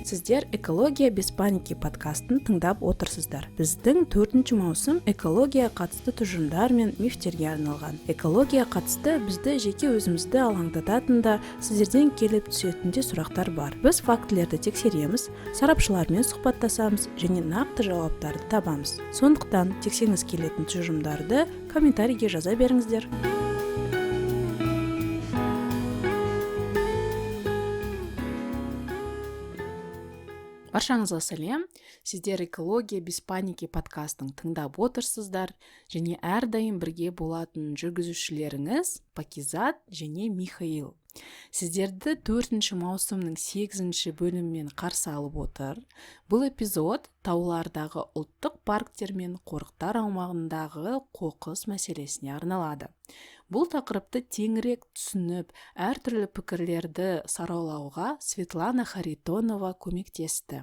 Сіздер «Экология без паники» подкастын тыңдап отырсыздар. Біздің 4-ші маусым экология қатысты тұжырымдар мен мифтерге арналған. Экология қатысты бізді жеке өзімізді алаңдататын да, сіздерден келіп түсетін де сұрақтар бар. Біз фактілерді тексереміз, сарапшылармен сұхбаттасамыз және нақты жауаптарды табамыз. Сондықтан тексеріңіз келетін тұжырымдарды комментарийге жаза беріңіздер. Баршаңызға сәлем. Сіздер «Экология без паники» подкастын тыңдап отырсыздар және әрдайым бірге болатын жүргізушілеріңіз Пакизат және Михаил. Сіздерді 4-ші маусымның 8-ші бөліммен қарсы алып отыр. Бұл эпизод таулардағы ұлттық парктер мен қорықтар аумағындағы қоқыс мәселесіне арналады. Бұл тақырыпты теңірек түсініп, әртүрлі пікірлерді саралауға Светлана Харитонова көмектесті.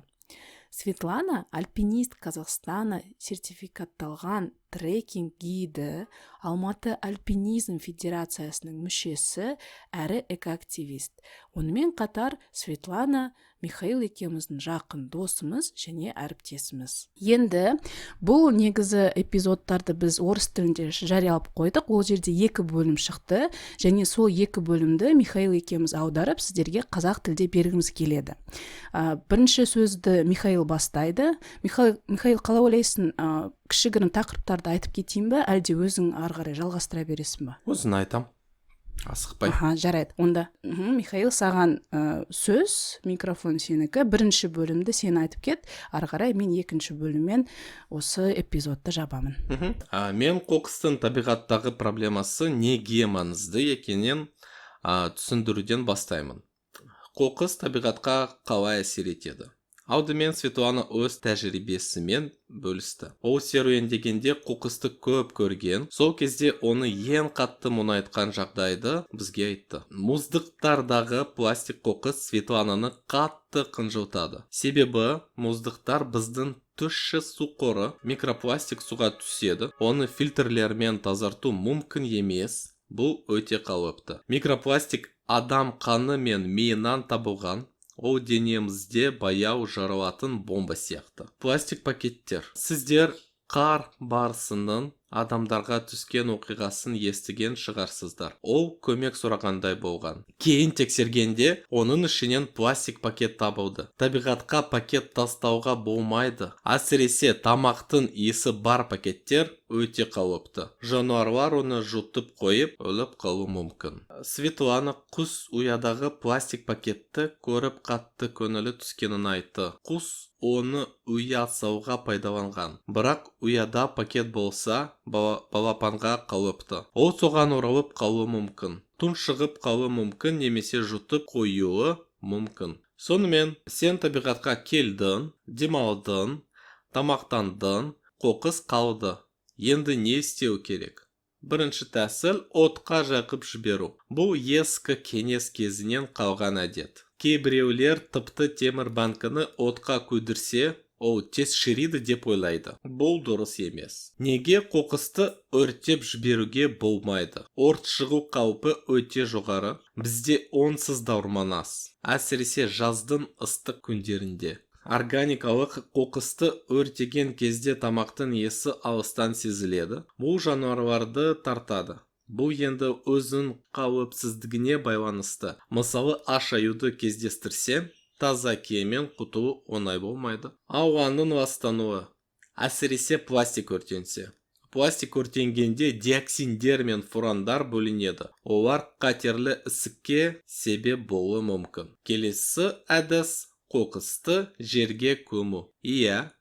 Светлана альпинист Қазақстана сертификатталған трекинг гиді, Алматы альпинизм федерациясының мүшесі әрі экоактивист. Онымен қатар Светлана Михаил екеуміздің жақын досымыз және әріптесіміз. Енді бұл негізі эпизодтарды біз орыс тілінде жариялап қойдық. Ол жерде 2 бөлім шықты және сол 2 бөлімді Михаил екеуміз аударып сіздерге қазақ тілде бергіміз келеді. Бірінші сөзді Михаил бастайды. Михаил, қалай ойлайсың, кішігірім тақырыптарды айтып кетейін бе, әлде өзің ары қарай жалғастыра бересің бе? Өзін айтам. Асықпай. Жарайды. Онда Михаил, саған сөз, микрофон сенікі. Бірінші бөлімді сен айтып кет, ары қарай мен 2-ші бөліммен осы эпизодты жабамын. Мен қоқыстың табиғаттағы проблемасы неге маңызды екенін түсіндіруден бастаймын. Қоқыс табиғатқа қалай әсер етеді? Алдымен Светлана өз тәжірибесімен бөлісті. Ол серуендегенде қоқысты көп көрген, сол кезде оны ең қатты мұнайтқан жағдайды бізге айтты. Мұздықтардағы пластик қоқыс Светлананы қатты қынжылтады. Себебі мұздықтар біздің тұщы су қоры, микропластик суға түседі, оны фильтрлермен тазарту мүмкін емес. Бұл өте қауіпті. Микропластик адам қаны мен миынан табылған. Ол денемізде баяу жарылатын бомба сияқты. Пластик пакеттер. Сіздер қар барысының адамдарға түскен оқиғасын естіген шығарсыздар. Ол көмек сұрағандай болған. Кейін тексергенде оның ішінен пластик пакет табылды. Табиғатқа пакет тастауға болмайды. Әсіресе тамақтың иісі бар пакеттер өте қауіпті. Жануарлар оны жұтып қойып, өліп қалуы мүмкін. Светлана құс ұядағы пластик пакетті көріп қатты көңілі түскенін айтты. Құс оны ұя сауға пайдаланған. Бірақ ұяда пакет болса, балапанға қауіпті. Ол соған оралып қалуы мүмкін. Тұншығып қалуы мүмкін, немесе жұтып қоюы мүмкін. Сонымен, сен табиғатқа келдің, демалдың, тамақтандың, қоқыс қалды. Енді не істеу керек? Бірінші тәсіл отқа жақып жіберу. Бұл ескі кеңес кезінен қалған әдет. Кейбіреулер тіпті темір банканы отқа көдірсе, ол тез шириді деп ойлайды. Бұл дұрыс емес. Неге қоқысты өртеп жіберуге болмайды? Өрт шығу қаупі өте жоғары. Бізде онсыз даурманас. Әсіресе жаздың ыстық күндерінде. Органикалық қоқысты өртеген кезде тамақтың иісі алыстан сезіледі. Бұл жануарларды тартады. Бұл енді өзін қауіпсіздігіне байланысты. Мысалы, аш аюды кездестірсе, таза киіммен құтылу оңай болмайды. Ауаның ластануы. Әсіресе пластик өртенсе. Пластик өртенгенде диоксиндер мен фурандар бөлінеді. Олар қатерлі ісікке себеп болуы мүмкін. Келесі әдіс қоқысты жерге көму.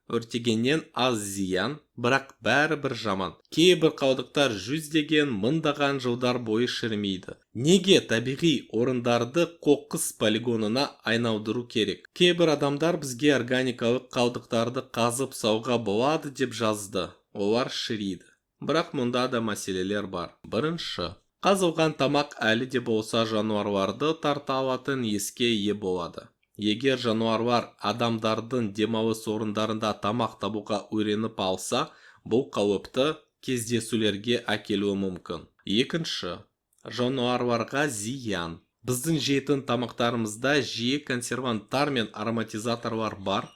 Өртегеннен аз зиян, бірақ бәрібір жаман. Кейбір қалдықтар жүздеген, мыңдаған жылдар бойы шірімейді. Неге табиғи орындарды қоқыс полигонына айналдыру керек? Кейбір адамдар бізге органикалық қалдықтарды қазып сауға болады деп жазды. Олар шіриді. Бірақ мұнда да мәселелер бар. Бірінші, қазылған тамақ әлі де болса жануарларды тарта алатын еске ие болады. Егер жануарлар адамдардың демалыс орындарында тамақ табуға үйреніп алса, бұл қауіпті кездесулерге әкелуі мүмкін. Екінші, жануарларға зиян. Біздің жейтін тамақтарымызда жиі консерванттар мен ароматизаторлар бар.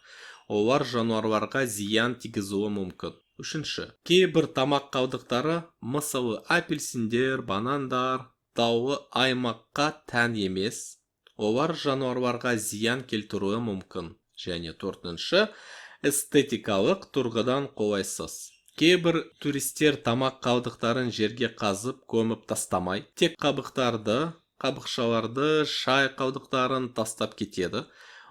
Олар жануарларға зиян тигізуі мүмкін. Үшінші, кейбір тамақ қалдықтары, мысалы апельсиндер, банандар, таулы аймаққа тән емес. Олар жануарларға зиян келтіруі мүмкін. Және төртінші, эстетикалық тұрғыдан қолайсыз. Кейбір туристер тамақ қалдықтарын жерге қазып көміп тастамай, тек қабықшаларды, шай қалдықтарын тастап кетеді.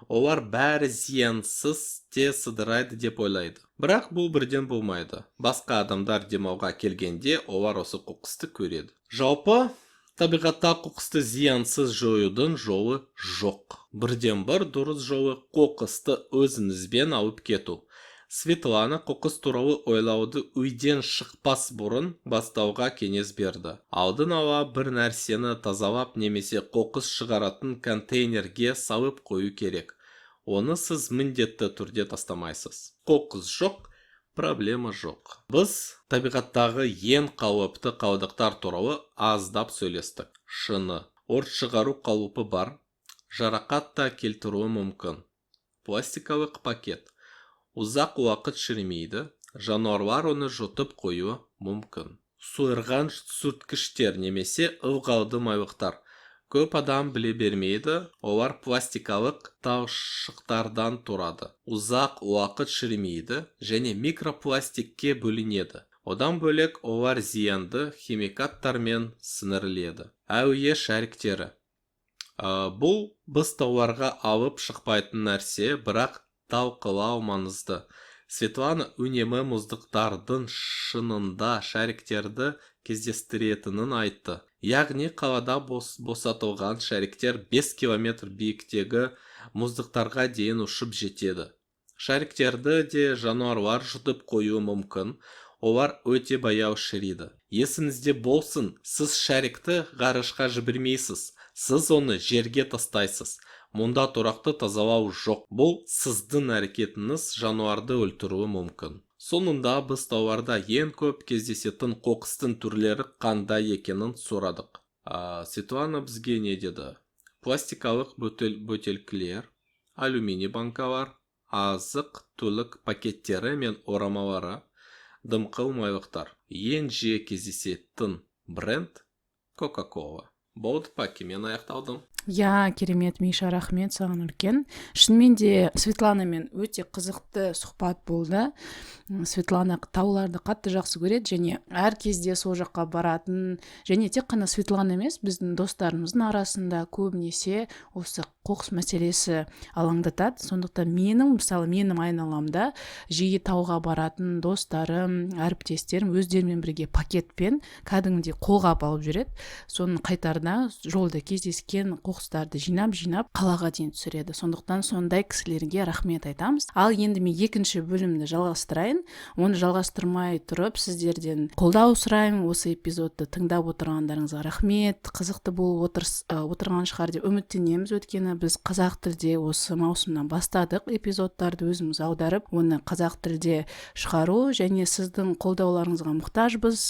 Олар бәрі зиянсыз, те сыдырайды деп ойлайды. Бірақ бұл бірден болмайды. Басқа адамдар демауға келгенде олар осы қоқысты көреді. Жалпы, табиғатта қоқысты зиянсыз жоюдың жолы жоқ. Бірден бір дұрыс жолы қоқысты өзіңізбен алып кету. Светлана қоқыс туралы ойлауды үйден шықпас бұрын бастауға кеңес берді. Алдын ала бір нәрсені тазалап немесе қоқыс шығаратын контейнерге салып қою керек. Оны сіз міндетті түрде тастамайсыз. Қоқыс жоқ, проблема жоқ. Біз табиғаттағы ең қауіпті қалдықтар туралы аздап сөйлестік. Шыны, өрт шығару қаупі бар, жарақат та келтіруі мүмкін. Пластикалық пакет ұзақ уақыт шірімейді, жануарлар оны жұтып қоюы мүмкін. Суырған сүрткіштер немесе ылғалды майлықтар. Көп адам біле бермейді, олар пластикалық талшықтардан тұрады. Ұзақ уақыт шірімейді және микропластикке бөлінеді. Одан бөлек олар зиянды химикаттармен сіңіріледі. Әуе шариктері. Бұл біз тауларға алып шықпайтын нәрсе, бірақ талқылау маңызды. Светлана үнемі мұздықтардың шынында шариктерді кездестіретінін айтты. Яғни қалада босатылған шариктер 5 километр биіктегі мұздықтарға дейін ұшып жетеді. Шариктерді де жануарлар жұтып қоюы мүмкін. Олар өте баяу шіриді. Есіңізде болсын, сіз шарикті ғарышқа жібермейсіз. Сіз оны жерге тастайсыз. Мұнда тұрақты тазалау жоқ. Бұл сіздің әрекетіңіз жануарды өлтіруі мүмкін. Соңында біз тауларда ең көп кездесетін қоқыстың түрлері қандай екенін сұрадық. Светлана бізге не деді? Пластикалық бөтелкелер, алюминий банкалар, азық түлік пакеттері мен орамалары, дымқыл майлықтар. Ең жиі кездесетін бренд Coca-Cola. Болды па, мен аяқталдым. Я, керемет, Миша, рахмет саған үлкен. Шынымен де Светланамен өте қызықты сұхбат болды. Светлана тауларды қатты жақсы көреді және әр кезде сол жаққа баратын, және тек қана Светлана емес, біздің достарымыздың арасында көбінесе осы қоқыс мәселесі алаңдатады. Сондықтан менің айналамда жиі тауға баратын достарым, әріптестерім өздерімен бірге пакетпен кәдімгідей қолғап алып жүреді. Соның қайтарда жолда кездескен қоқыстарды жинап қалаға дейін түсіреді. Сондықтан сондай кісілерге рахмет айтамыз. Ал енді мен екінші бөлімді жалғастырайын. Оны жалғастырмай тұрып сіздерден қолдау сұраймын. Осы эпизодты тыңдап отырғандарыңызға рахмет. Қызықты болып отырған шығар деп үміттенеміз. Өйткені біз қазақ тілде осы маусымнан бастадық эпизодтарды өзіміз аударып, оны қазақ тілде шығару, және сіздің қолдауларыңызға мұқтажбыз.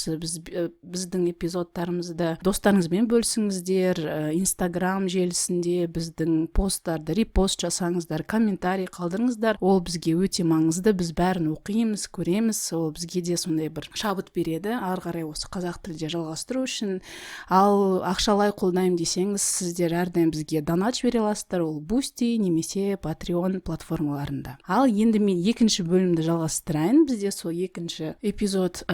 Біздің эпизодтарымызды достарыңызбен бөлісіңіздер, Инстаграм желісінде біздің посттарды репост жасаңыздар, комментарий қалдырыңыздар. Ол бізге өте маңызды. Біз бәрін оқимыз, көреміз. Ол бізге де сондай бір шабыт береді ары қарай осы қазақ тілде жалғастыру үшін. Ал ақшалай қолдаймын десеңіз, сіздер әрдайым бізге донат жібере аласыздар. Ол Boosty немесе Patreon платформаларында. Ал енді мен екінші бөлімді жалғастырайын. Бізде сол екінші эпизод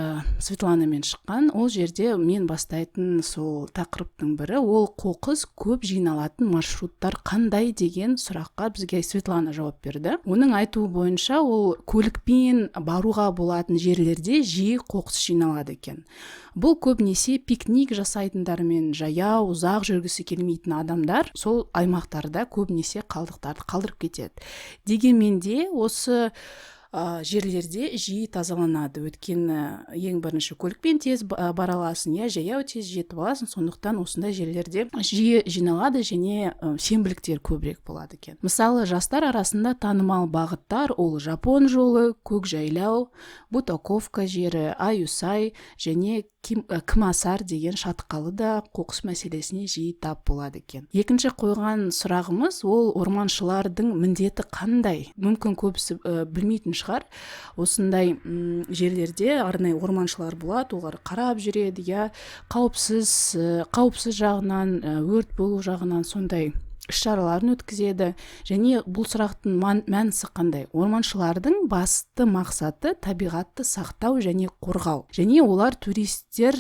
Светланамен шыққан. Ол жерде мен бастайтын сол тақырыптың бірі, ол қоқыс көп жиналатын маршруттар қандай деген сұраққа бізге Светлана жауап берді. Оның айтуы бойынша ол көлікпен баруға болатын жерлерде жиі қоқыс жиналады екен. Бұл көбінесе пикник жасайтындар мен жаяу ұзақ жүргісі келмейтін адамдар сол аймақтарда көбінесе қалдықтарды қалдырып кетеді. Дегенмен де осы жерлерде жиі тазаланады. Өйткені ең бірінші көлікпен тез бара аласың, жаяу тез жетіп аласың, сондықтан осындай жерлерде жиі жиналады және сенбіліктер көбірек болады екен. Мысалы, жастар арасында танымал бағыттар ол Жапон жолы, Көкжайлау, Бутаковка жері, Аюсай және Кімасар деген шатқалы да қоқыс мәселесіне жиі тап болады екен. Екінші қойған сұрағымыз ол орманшылардың міндеті қандай? Мүмкін көбісі білмейтін шығар. Осындай жерлерде арнайы орманшылар болады, олар қарап жүреді, қауіпсіз жағынан, өрт болу жағынан сондай іс-шараларын өткізеді. Және бұл сұрақтың мәнісі қандай? Орманшылардың басты мақсаты табиғатты сақтау және қорғау. Және олар туристер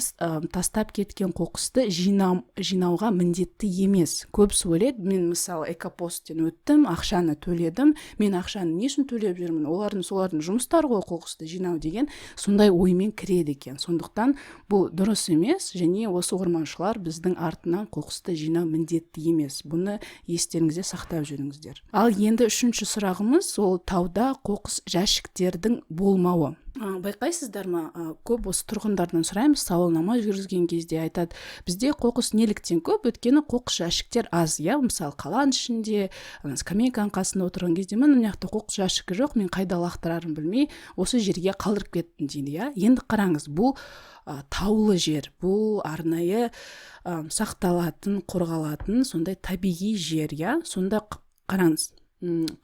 тастап кеткен қоқысты жинауға міндетті емес. Көбісі ойлайды, мен мысалы экопосттен өттім, ақшаны төледім, мен ақшаны не үшін төлеп жүрмін? Солардың жұмыстары ғой қоқысты жинау деген сондай оймен кіреді екен. Сондықтан бұл дұрыс емес, және осы орманшылар біздің артынан қоқысты жинау міндетті емес. Бұны естеріңізде сақтап жүріңіздер. Ал енді үшінші сұрағымыз ол тауда қоқыс жәшіктердің болмауы. Байқайсыздар ма, көп осы тұрғындардан сұраймыз, сауалнама жүргізген кезде айтады, бізде қоқыс неліктен көп? Өйткені қоқыс жәшіктер аз, мысалы қаланың ішінде, скамейканың қасында отырған кезде мына жақта қоқыс жәшігі жоқ, мен қайда лақтырарын білмей, осы жерге қалдырып кеттім дейді. Енді қараңыз, бұл таулы жер, бұл арнайы сақталатын, қорғалатын сондай табиғи жер, сонда қараңыз.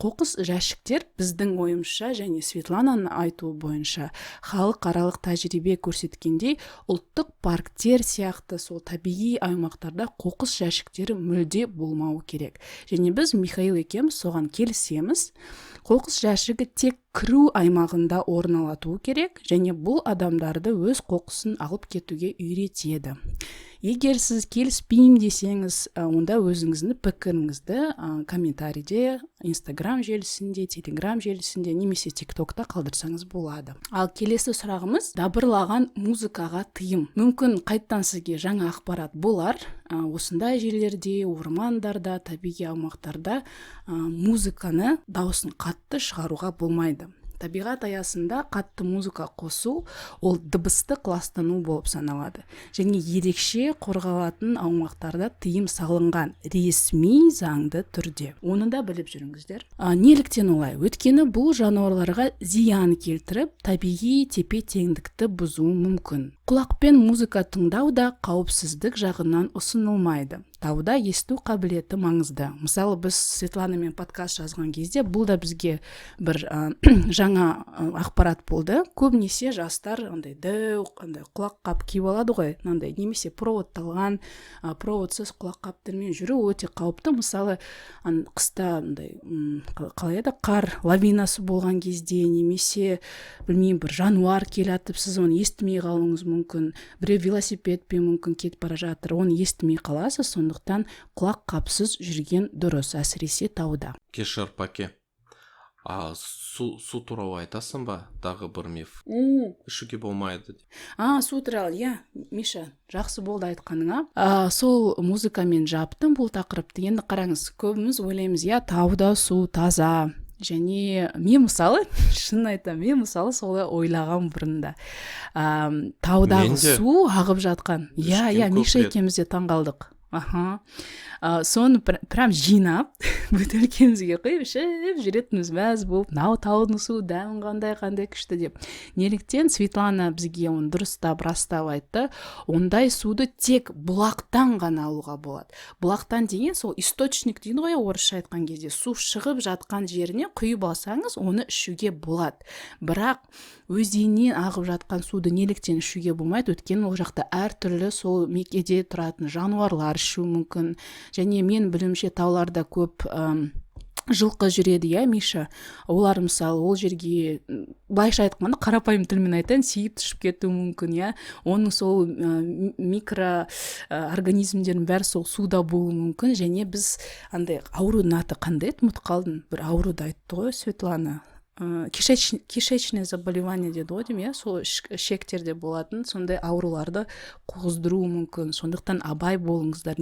Қоқыс жәшіктер біздің ойымызша және Светлананың айтуы бойынша халықаралық тәжірибе көрсеткендей, ұлттық парктер сияқты сол табиғи аймақтарда қоқыс жәшіктері мүлде болмауы керек. Және біз Михаил екеуміз соған келісеміз. Қоқыс жәшігі тек кіру аймағында орналатуы керек, және бұл адамдарды өз қоқысын алып кетуге үйретеді. Егер сіз келіспеймін десеңіз, онда өзіңіздің пікіріңізді комментарийде, Инстаграм желісінде, Телеграм желісінде, немесе ТикТокта қалдырсаңыз болады. Ал келесі сұрағымыз дабырлаған музыкаға тыйым. Мүмкін қайттан сізге жаңа ақпарат болар. Осындай жерлерде, ормандарда, табиғи аумақтарда музыканы дауысын қатты шығаруға болмайды. Табиғат аясында қатты музыка қосу ол дыбыстық ластану болып саналады. Және ерекше қорғалатын аумақтарда тыйым салынған ресми заңды түрде. Оны да біліп жүріңіздер. Неліктен олай? Өйткені бұл жануарларға зиян келтіріп, табиғи тепе-теңдікті бұзуы мүмкін. Құлақпен музыка тыңдау да қауіпсіздік жағынан ұсынылмайды. Тауда есту қабілеті маңызды. Мысалы, біз Светланамен подкаст жазған кезде бұл да бізге бір жаңа ақпарат болды. Көбінесе жастар құлаққап киіп алады ғой, немесе проводталған, проводсыз құлаққаптармен жүру өте қауіпті. Мысалы, қыста қар лавинасы болған кезде, немесе білмеймін, бір жануар келатып, сіз оны естімей қалуыңыз мүмкін. Біреу велосипедпен мүмкін кетіп бара жатыр, оны естімей қаласыз. Сондықтан құлақ қапсыз жүрген дұрыс, әсіресе тауда. Кешір паке. Су туралы айтасың ба? Дағы бір миф. Ішуге болмайды. Су туралы, Миша, жақсы болды айтқаныңа. Сол музыкамен жаптым бұл тақырыпты. Енді қараңыз, көбіміз ойлаймыз, тауда су таза. Және мен мысалы, шын айтам, солай ойлаған бұрында. Таудағы су ағып жатқан. Миша екеуміз де таңғалдық. Соны прям жинап, бөтелкемізге қойып, ішіп жүретініміз мәз болып, таудың суы дәмін қандай күшті деп. Неліктен Светлана бізге оны дұрыстап, растап айтты, ондай суды тек бұлақтан ғана алуға болады. Бұлақтан деген сол источник дейді ғой, орысша айтқан кезде, су шығып жатқан жеріне құйып алсаңыз, оны ішуге болады. Бірақ өзеннен ағып жатқан суды неліктен ішуге болмайды? Өйткені ол жақта әртүрлі сол мекеде тұратын жануарлар ішу мүмкін. Және мен білімше тауларда көп жылқы жүреді, Миша. Олар мысалы ол жерге, былайша айтқанда, қарапайым тілмен айтайын, сиіп түшіп кетуі мүмкін, Оның сол микроорганизмдердің бәрі сол суда болуы мүмкін. Және біз аурудың аты қандай еді, ұмытып қалдым. Бір ауруды айтты ғой Светлана. кишечное заболевание дейді ғой деймін, иә, сол ішектерде болатын сондай ауруларды қоздыруы мүмкін. Сондықтан абай болыңыздар.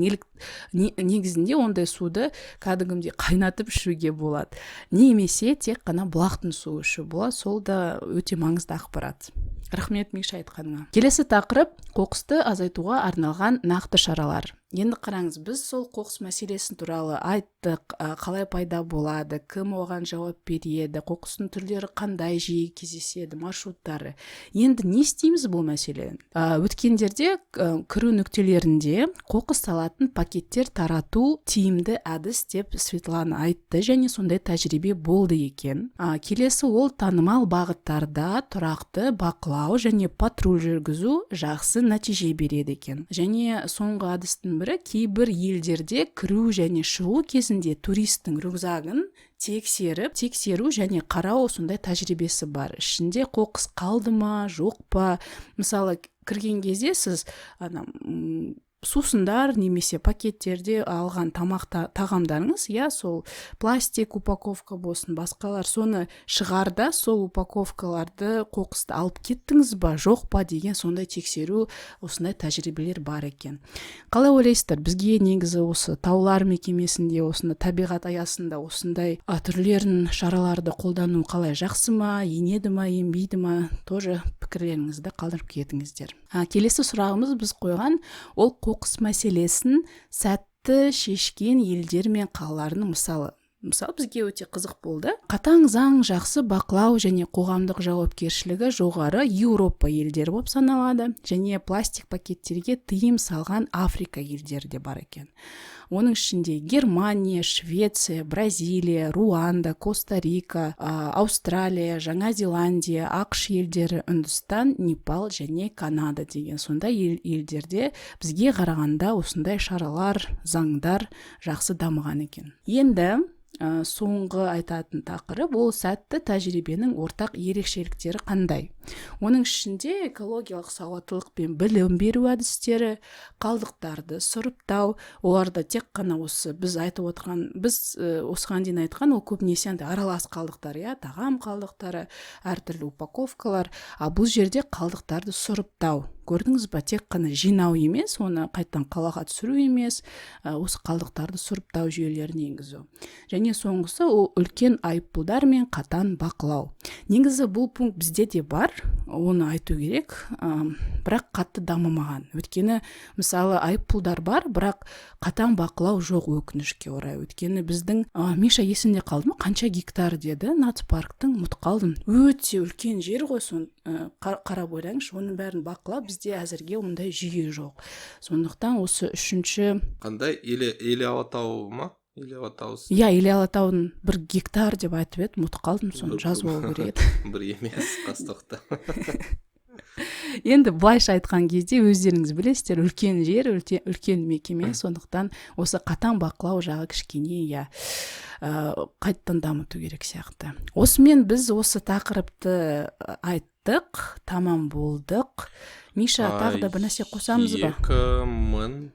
Негізінде ондай суды кәдімгідей қайнатып ішуге болады. Немесе тек қана бұлақтың суы ішу болады. Сол да өте маңызды ақпарат. Рахмет Миша айтқаныңа. Келесі тақырып қоқысты азайтуға арналған нақты шаралар. Енді қараңыз, біз сол қоқыс мәселесі туралы айттық, қалай пайда болады, кім оған жауап береді, қоқыстың түрлері қандай жиі кездеседі, маршруттары. Енді не істейміз бұл мәселені? Өткендерде кіру нүктелерінде қоқыс салатын пакеттер тарату тиімді әдіс деп Светлана айтты, және сондай тәжірибе болды екен. Келесі ол танымал бағыттарда тұрақты бақылау және патруль жүргізу жақсы нәтиже береді екен. Және соңғы әдістің бірі, кейбір елдерде кіру және шығу кезінде туристің рюкзагын тексеру және қарау сондай тәжірибесі бар. Ішінде қоқыс қалды ма, жоқ па? Мысалы, кірген кезде сіз сусындар немесе пакеттерде алған тағамдарыңыз, я сол пластик упаковка болсын, басқалар, соны шығарда сол упаковкаларды қоқысты алып кеттіңіз ба, жоқ па деген сондай тексеру, осындай тәжірибелер бар екен. Қалай ойлайсыздар, бізге негізі осы таулар мекемесінде, осында табиғат аясында осындай түрлерін, шараларды қолдану қалай, жақсы ма, енеді ма, енбейді ма? Тоже пікірлеріңізді қалдырып кетіңіздер. Келесі сұрағымыз біз қойған, ол қоқыс мәселесін сәтті шешкен елдер мен қалаларының мысалы. Мысалы, бізге өте қызық болды. Қатаң заң, жақсы бақылау және қоғамдық жауапкершілігі жоғары Еуропа елдері болып саналады, және пластик пакеттерге тыйым салған Африка елдері де бар екен. Оның ішінде Германия, Швеция, Бразилия, Руанда, Коста-Рика, Аустралия, Жаңа Зеландия, ақш елдері, Үндістан, Непал және Канада деген сондай елдерде бізге қарағанда осындай шаралар, заңдар жақсы дамыған екен. Енді соңғы айтатын тақырып ол сәтті тәжірибенің ортақ ерекшеліктері қандай. Оның ішінде экологиялық сауаттылық пен білім беру әдістері, қалдықтарды сұрыптау, оларда тек қана осы біз айтып отырған, біз осыған дейін айтқан, ол көбінесе аралас қалдықтар, тағам қалдықтары, әртүрлі упаковкалар, бұл жерде қалдықтарды сұрыптау. Көрдіңіз ба, тек қана жинау емес, оны қайттан қалаға түсіру емес, осы қалдықтарды сұрыптау жүйелерін енгізу. Және соңғысы ол үлкен айыппұлдар мен қатаң бақылау. Негізі бұл пункт бізде де бар, оны айту керек, бірақ қатты дамымаған. Өйткені мысалы айыппұлдар бар, бірақ қатаң бақылау жоқ, өкінішке орай. Өйткені біздің Миша есімде қалды ма, қанша гектар деді нацпарктың, ұмытып қалдым. Өте үлкен жер ғой, қарап ойлаңызшы, оның бәрін бақылап, бізде әзірге ондай жүйе жоқ. Сондықтан осы үшінші қандай Или Алатау ма? Или Алатаудың 1 гектар деп айтып еді, ұмытып қалдым, соны жазып алу керек. Бір емес, қастықты. Енді былайша айтқан кезде өздеріңіз білесіздер, үлкен жер, үлкен мекеме, сондықтан осы қатаң бақылау жағы кішкене қайттан дамыту керек сияқты. Осымен біз осы тақырыпты айттық, тамам болдық. Миша, тағы да бір нәрсе қосамыз ба? 2000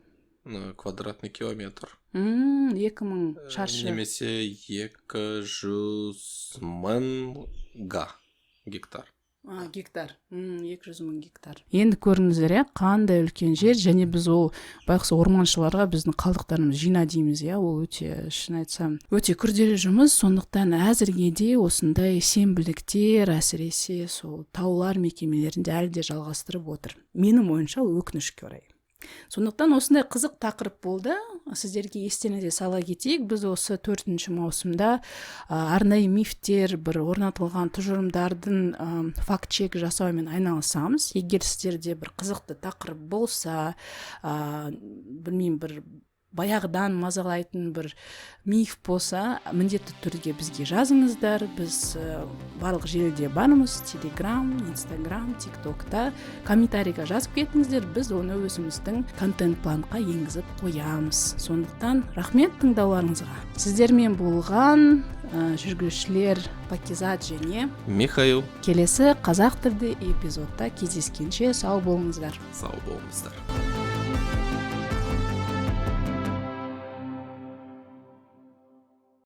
квадратный километр. 2000 шаршы. Немесе 200 мың гектар. Гектар. 200 мың гектар. Енді көріңіздер, қандай үлкен жер, және біз ол байқұс орманшыларға біздің қалдықтарымыз жина дейміз, ол өте, шын айтсам, өте күрделі жұмыс. Сондықтан әзірге де осындай сенбіліктер, әсіресе сол таулар мекемелерінде әлі де жалғастырып отыр. Менің ойымша ол өкінішке орай. Сондықтан осындай қызық тақырып болды. Сіздерге естеріңізге сала кетейік, біз осы 4-ші маусымда арнайы мифтер, бір орнатылған тұжырымдардың факт-чек жасаумен айналысамыз. Егер сіздерде бір қызықты тақырып болса, білмеймін, бір баяғыдан мазалайтын бір миф болса, міндетті түрде бізге жазыңыздар. Біз барлық желіде бармыз, Telegram, Instagram, TikTokта. Комментарийға жазып кетіңіздер, біз оны өзіміздің контент планға енгізіп қоямыз. Сондықтан рахмет тыңдауларыңызға. Сіздермен болған жүргізушілер Пакизат және Михаил. Келесі қазақ тілді эпизодта кездескенше сау болыңыздар. Сау болыңыздар.